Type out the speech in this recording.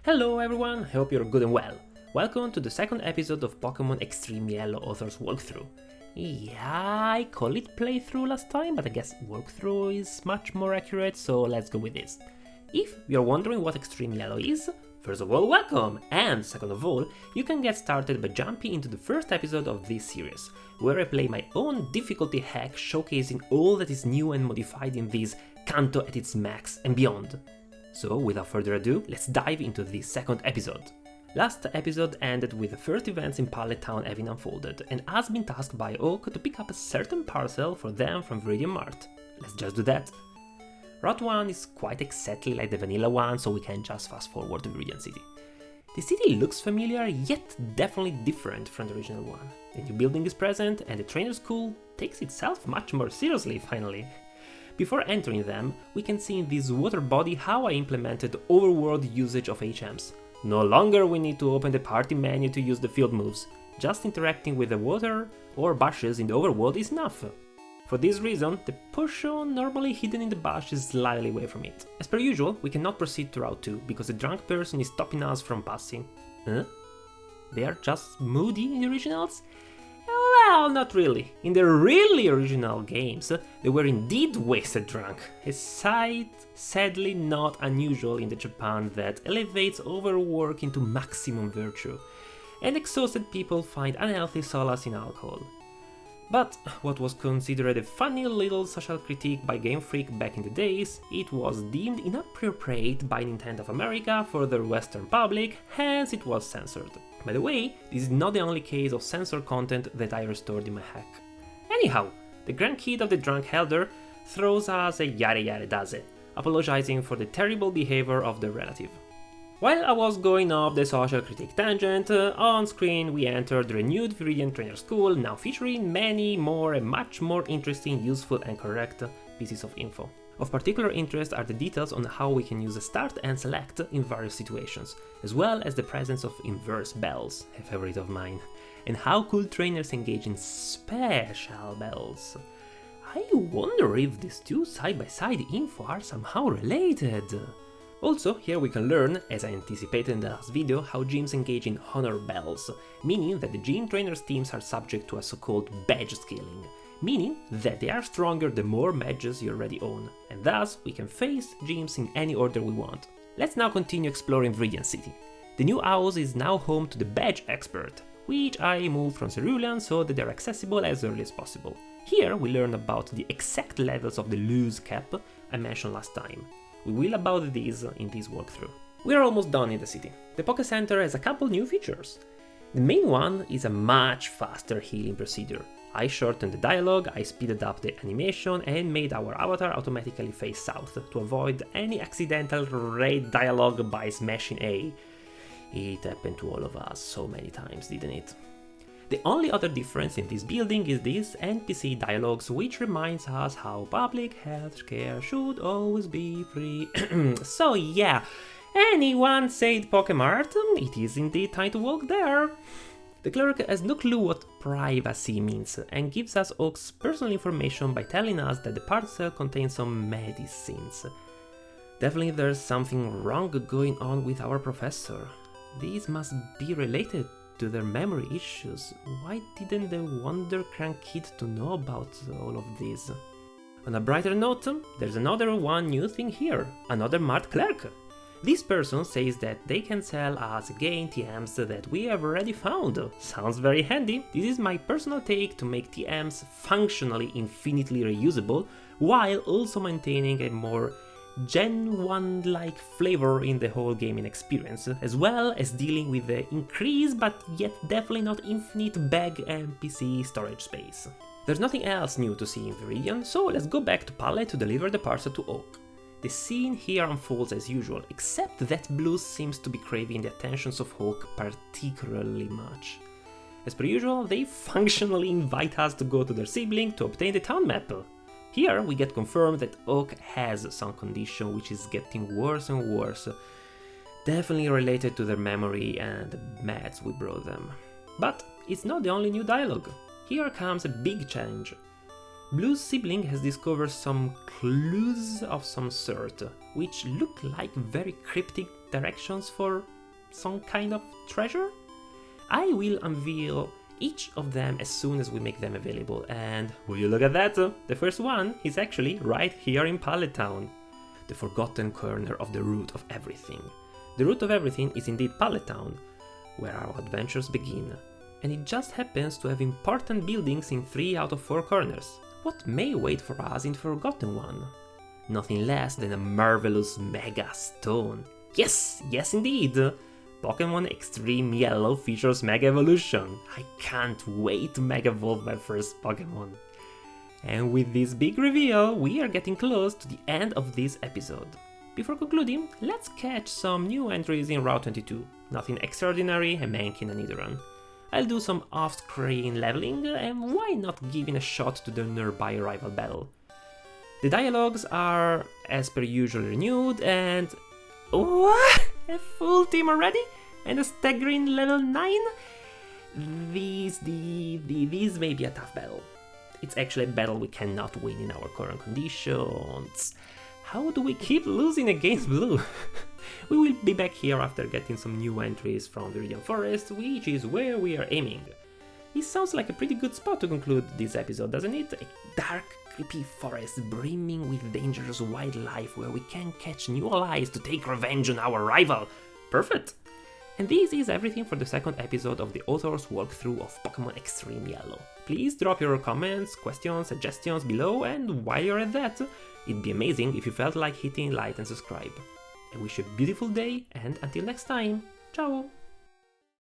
Hello everyone, hope you're good and well. Welcome to the second episode of Pokémon Extreme Yellow Author's Walkthrough. Yeah, I call it playthrough last time, but I guess walkthrough is much more accurate, so let's go with this. If you're wondering what Extreme Yellow is, first of all, welcome! And second of all, you can get started by jumping into the first episode of this series, where I play my own difficulty hack showcasing all that is new and modified in this Kanto at its max and beyond. So, without further ado, let's dive into this second episode. Last episode ended with the first events in Pallet Town having unfolded, and has been tasked by Oak to pick up a certain parcel for them from Viridian Mart. Let's just do that. Route 1 is quite exactly like the vanilla one, so we can just fast forward to Viridian City. The city looks familiar, yet definitely different from the original one. The new building is present, and the trainer school takes itself much more seriously, finally. Before entering them, we can see in this water body how I implemented overworld usage of HMs. No longer we need to open the party menu to use the field moves, just interacting with the water or bushes in the overworld is enough. For this reason, the potion normally hidden in the bush is slightly away from it. As per usual, we cannot proceed to Route 2 because the drunk person is stopping us from passing. Huh? They are just moody in the originals? Well, not really. In the really original games, they were indeed wasted drunk, a sight sadly not unusual in the Japan that elevates overwork into maximum virtue, and exhausted people find unhealthy solace in alcohol. But what was considered a funny little social critique by Game Freak back in the days, it was deemed inappropriate by Nintendo of America for the Western public, hence it was censored. By the way, this is not the only case of censored content that I restored in my hack. Anyhow, the grandkid of the drunk elder throws us a yada yada does it, apologizing for the terrible behavior of the relative. While I was going off the social critique tangent, on screen we entered the renewed Viridian Trainer School, now featuring many more and much more interesting, useful and correct pieces of info. Of particular interest are the details on how we can use a start and select in various situations, as well as the presence of inverse bells, a favorite of mine, and how cool trainers engage in special bells. I wonder if these two side-by-side info are somehow related. Also, here we can learn, as I anticipated in the last video, how gyms engage in honor bells, meaning that the gym trainers' teams are subject to a so-called badge scaling, meaning that they are stronger the more badges you already own, and thus we can face gyms in any order we want. Let's now continue exploring Viridian City. The new house is now home to the badge expert, which I moved from Cerulean so that they're accessible as early as possible. Here we learn about the exact levels of the loose cap I mentioned last time. We will about these in this walkthrough. We are almost done in the city. The Poké Center has a couple new features. The main one is a much faster healing procedure. I shortened the dialogue, I speeded up the animation and made our avatar automatically face south to avoid any accidental raid dialogue by smashing A. It happened to all of us so many times, didn't it? The only other difference in this building is these NPC dialogues, which reminds us how public health care should always be free. So yeah, anyone said Pokemart? It is indeed time to walk there. The clerk has no clue what privacy means and gives us Oak's personal information by telling us that the parcel contains some medicines. Definitely there's something wrong going on with our professor. These must be related to their memory issues. Why didn't the Wonder Crank Kid to know about all of this? On a brighter note, there's another one new thing here, another Mart clerk. This person says that they can sell us again TMs that we have already found. Sounds very handy. This is my personal take to make TMs functionally infinitely reusable, while also maintaining a more Gen 1-like flavor in the whole gaming experience, as well as dealing with the increased but yet definitely not infinite bag NPC storage space. There's nothing else new to see in Viridian, so let's go back to Pallet to deliver the parcel to Oak. The scene here unfolds as usual, except that Blue seems to be craving the attentions of Oak particularly much. As per usual, they functionally invite us to go to their sibling to obtain the town map. Here we get confirmed that Oak has some condition which is getting worse and worse, definitely related to their memory and the meds we brought them. But it's not the only new dialogue. Here comes a big change. Blue's sibling has discovered some clues of some sort, which look like very cryptic directions for some kind of treasure. I will unveil each of them as soon as we make them available, and will you look at that? The first one is actually right here in Pallet Town, the forgotten corner of the root of everything. The root of everything is indeed Pallet Town, where our adventures begin, and it just happens to have important buildings in 3 out of 4 corners. What may wait for us in the Forgotten One? Nothing less than a marvelous Mega Stone. Yes, yes indeed! Pokémon Extreme Yellow features Mega Evolution. I can't wait to Mega Evolve my first Pokémon. And with this big reveal, we are getting close to the end of this episode. Before concluding, let's catch some new entries in Route 22. Nothing extraordinary, a Mankin and Nidoran. I'll do some off-screen leveling, and why not giving a shot to the nearby rival battle. The dialogues are, as per usual, renewed, and... What? A full team already? And a staggering level 9? These may be a tough battle. It's actually a battle we cannot win in our current conditions. How do we keep losing against Blue? We will be back here after getting some new entries from Viridian Forest, which is where we are aiming. This sounds like a pretty good spot to conclude this episode, doesn't it? A dark, creepy forest brimming with dangerous wildlife where we can catch new allies to take revenge on our rival. Perfect! And this is everything for the second episode of the author's walkthrough of Pokémon Extreme Yellow. Please drop your comments, questions, suggestions below, and while you're at that, it'd be amazing if you felt like hitting like and subscribe. I wish you a beautiful day, and until next time, ciao!